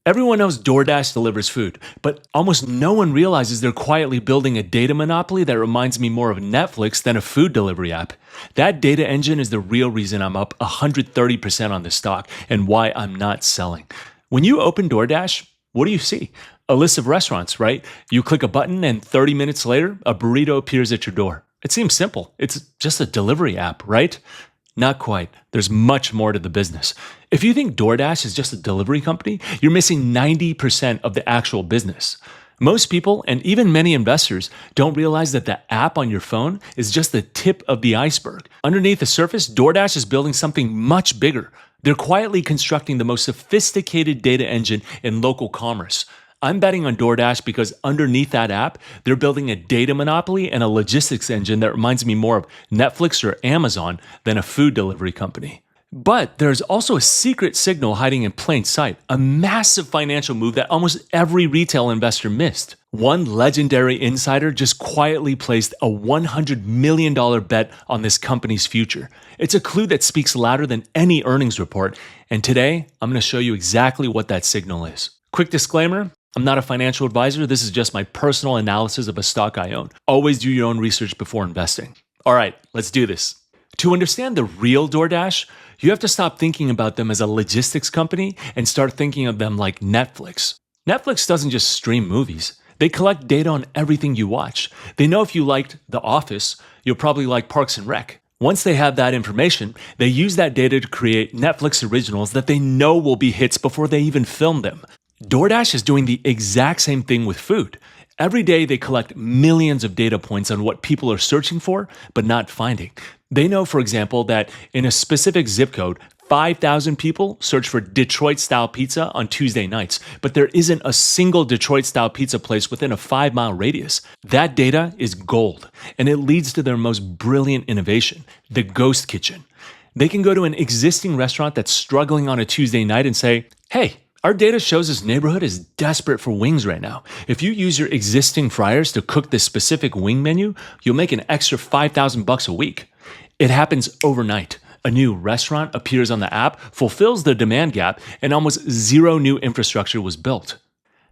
Everyone knows DoorDash delivers food, but almost no one realizes they're quietly building a data monopoly that reminds me more of Netflix than a food delivery app. That data engine is the real reason I'm up 130% on the stock and why I'm not selling. When you open DoorDash, what do you see? A list of restaurants, right? You click a button and 30 minutes later, a burrito appears at your door. It seems simple. It's just a delivery app, right? Not quite. There's much more to the business. If you think DoorDash is just a delivery company, you're missing 90% of the actual business. Most people, and even many investors, don't realize that the app on your phone is just the tip of the iceberg. Underneath the surface, DoorDash is building something much bigger. They're quietly constructing the most sophisticated data engine in local commerce. I'm betting on DoorDash because underneath that app, they're building a data monopoly and a logistics engine that reminds me more of Netflix or Amazon than a food delivery company. But there's also a secret signal hiding in plain sight, a massive financial move that almost every retail investor missed. One legendary insider just quietly placed a $100 million bet on this company's future. It's a clue that speaks louder than any earnings report, and today I'm going to show you exactly what that signal is. Quick disclaimer, I'm not a financial advisor. This is just my personal analysis of a stock I own. Always do your own research before investing. All right, let's do this. To understand the real DoorDash, you have to stop thinking about them as a logistics company and start thinking of them like Netflix. Netflix doesn't just stream movies. They collect data on everything you watch. They know if you liked The Office, you'll probably like Parks and Rec. Once they have that information, they use that data to create Netflix originals that they know will be hits before they even film them. DoorDash is doing the exact same thing with food. Every day, they collect millions of data points on what people are searching for, but not finding. They know, for example, that in a specific zip code, 5,000 people search for Detroit-style pizza on Tuesday nights, but there isn't a single Detroit-style pizza place within a 5-mile radius. That data is gold, and it leads to their most brilliant innovation, the ghost kitchen. They can go to an existing restaurant that's struggling on a Tuesday night and say, hey, our data shows this neighborhood is desperate for wings right now. If you use your existing fryers to cook this specific wing menu, you'll make an extra $5,000 a week. It happens overnight. A new restaurant appears on the app, fulfills the demand gap, and almost zero new infrastructure was built.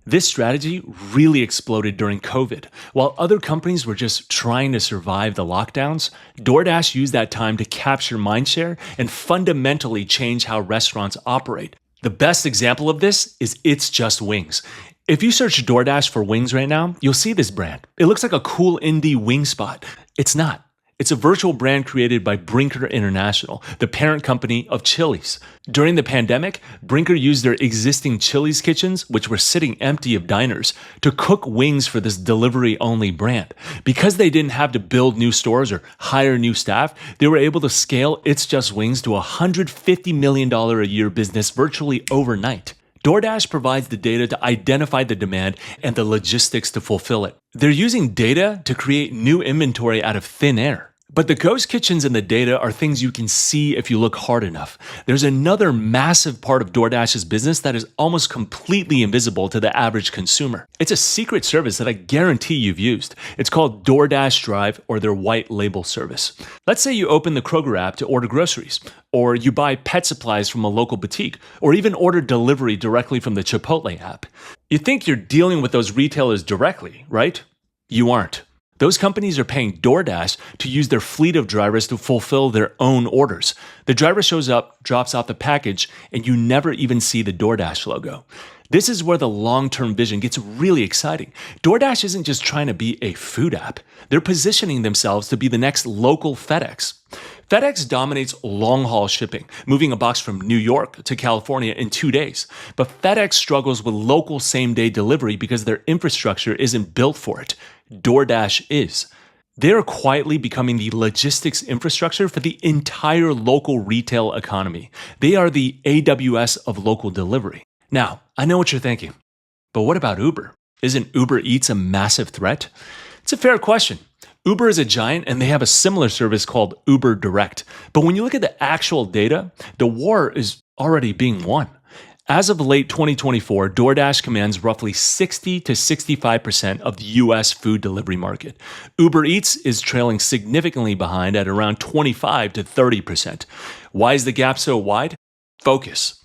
This strategy really exploded during COVID. While other companies were just trying to survive the lockdowns, DoorDash used that time to capture mindshare and fundamentally change how restaurants operate. The best example of this is It's Just Wings. If you search DoorDash for wings right now, you'll see this brand. It looks like a cool indie wing spot. It's not. It's a virtual brand created by Brinker International, the parent company of Chili's. During the pandemic, Brinker used their existing Chili's kitchens, which were sitting empty of diners, to cook wings for this delivery-only brand. Because they didn't have to build new stores or hire new staff, they were able to scale It's Just Wings to a $150 million a year business virtually overnight. DoorDash provides the data to identify the demand and the logistics to fulfill it. They're using data to create new inventory out of thin air. But the ghost kitchens and the data are things you can see if you look hard enough. There's another massive part of DoorDash's business that is almost completely invisible to the average consumer. It's a secret service that I guarantee you've used. It's called DoorDash Drive, or their white label service. Let's say you open the Kroger app to order groceries, or you buy pet supplies from a local boutique, or even order delivery directly from the Chipotle app. You think you're dealing with those retailers directly, right? You aren't. Those companies are paying DoorDash to use their fleet of drivers to fulfill their own orders. The driver shows up, drops off the package, and you never even see the DoorDash logo. This is where the long-term vision gets really exciting. DoorDash isn't just trying to be a food app. They're positioning themselves to be the next local FedEx. FedEx dominates long-haul shipping, moving a box from New York to California in 2 days. But FedEx struggles with local same-day delivery because their infrastructure isn't built for it. DoorDash is. They're quietly becoming the logistics infrastructure for the entire local retail economy. They are the AWS of local delivery. Now, I know what you're thinking, but what about Uber? Isn't Uber Eats a massive threat? It's a fair question. Uber is a giant and they have a similar service called Uber Direct. But when you look at the actual data, the war is already being won. As of late 2024, DoorDash commands roughly 60 to 65% of the US food delivery market. Uber Eats is trailing significantly behind at around 25 to 30%. Why is the gap so wide? Focus.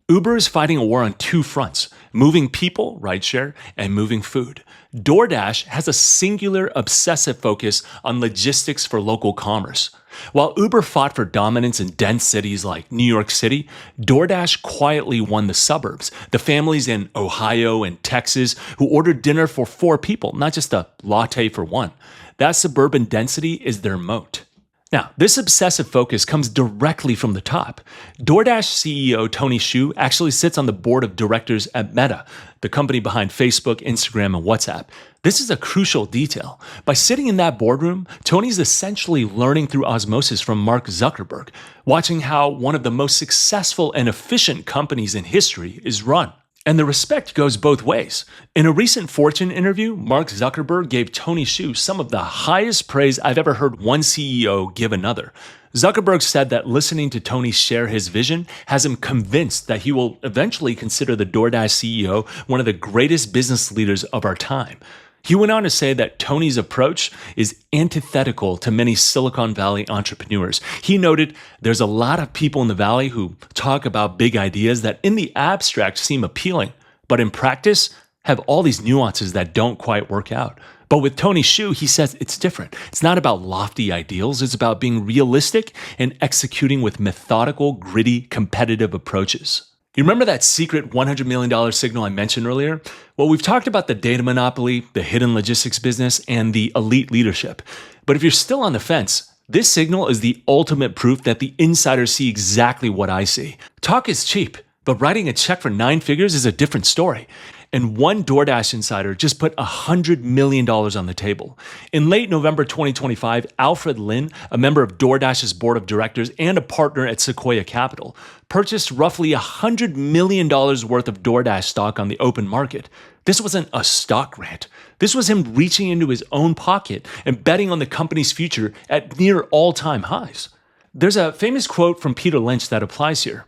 Uber is fighting a war on two fronts, moving people, rideshare, and moving food. DoorDash has a singular obsessive focus on logistics for local commerce. While Uber fought for dominance in dense cities like New York City, DoorDash quietly won the suburbs, the families in Ohio and Texas who ordered dinner for 4 people, not just a latte for 1. That suburban density is their moat. Now, this obsessive focus comes directly from the top. DoorDash CEO Tony Xu actually sits on the board of directors at Meta, the company behind Facebook, Instagram, and WhatsApp. This is a crucial detail. By sitting in that boardroom, Tony's essentially learning through osmosis from Mark Zuckerberg, watching how one of the most successful and efficient companies in history is run. And the respect goes both ways. In a recent Fortune interview, Mark Zuckerberg gave Tony Xu some of the highest praise I've ever heard one CEO give another. Zuckerberg said that listening to Tony share his vision has him convinced that he will eventually consider the DoorDash CEO one of the greatest business leaders of our time. He went on to say that Tony's approach is antithetical to many Silicon Valley entrepreneurs. He noted there's a lot of people in the Valley who talk about big ideas that in the abstract seem appealing, but in practice have all these nuances that don't quite work out. But with Tony Xu, he says it's different. It's not about lofty ideals. It's about being realistic and executing with methodical, gritty, competitive approaches. You remember that secret $100 million signal I mentioned earlier? Well, we've talked about the data monopoly, the hidden logistics business, and the elite leadership. But if you're still on the fence, this signal is the ultimate proof that the insiders see exactly what I see. Talk is cheap, but writing a check for 9 figures is a different story. And one DoorDash insider just put $100 million on the table. In late November 2025, Alfred Lin, a member of DoorDash's board of directors and a partner at Sequoia Capital, purchased roughly $100 million worth of DoorDash stock on the open market. This wasn't a stock grant. This was him reaching into his own pocket and betting on the company's future at near all-time highs. There's a famous quote from Peter Lynch that applies here.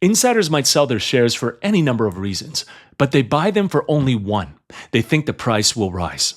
Insiders might sell their shares for any number of reasons, but they buy them for only one. They think the price will rise.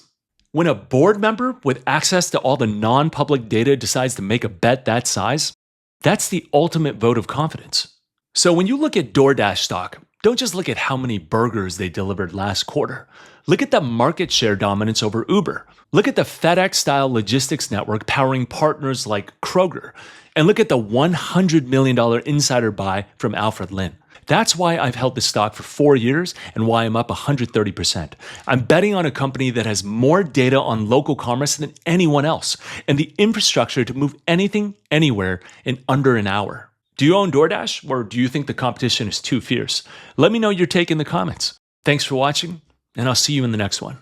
When a board member with access to all the non-public data decides to make a bet that size, that's the ultimate vote of confidence. So when you look at DoorDash stock, don't just look at how many burgers they delivered last quarter. Look at the market share dominance over Uber. Look at the FedEx-style logistics network powering partners like Kroger. And look at the $100 million insider buy from Alfred Lin. That's why I've held this stock for 4 years and why I'm up 130%. I'm betting on a company that has more data on local commerce than anyone else and the infrastructure to move anything, anywhere in under an hour. Do you own DoorDash or do you think the competition is too fierce? Let me know your take in the comments. Thanks for watching, and I'll see you in the next one.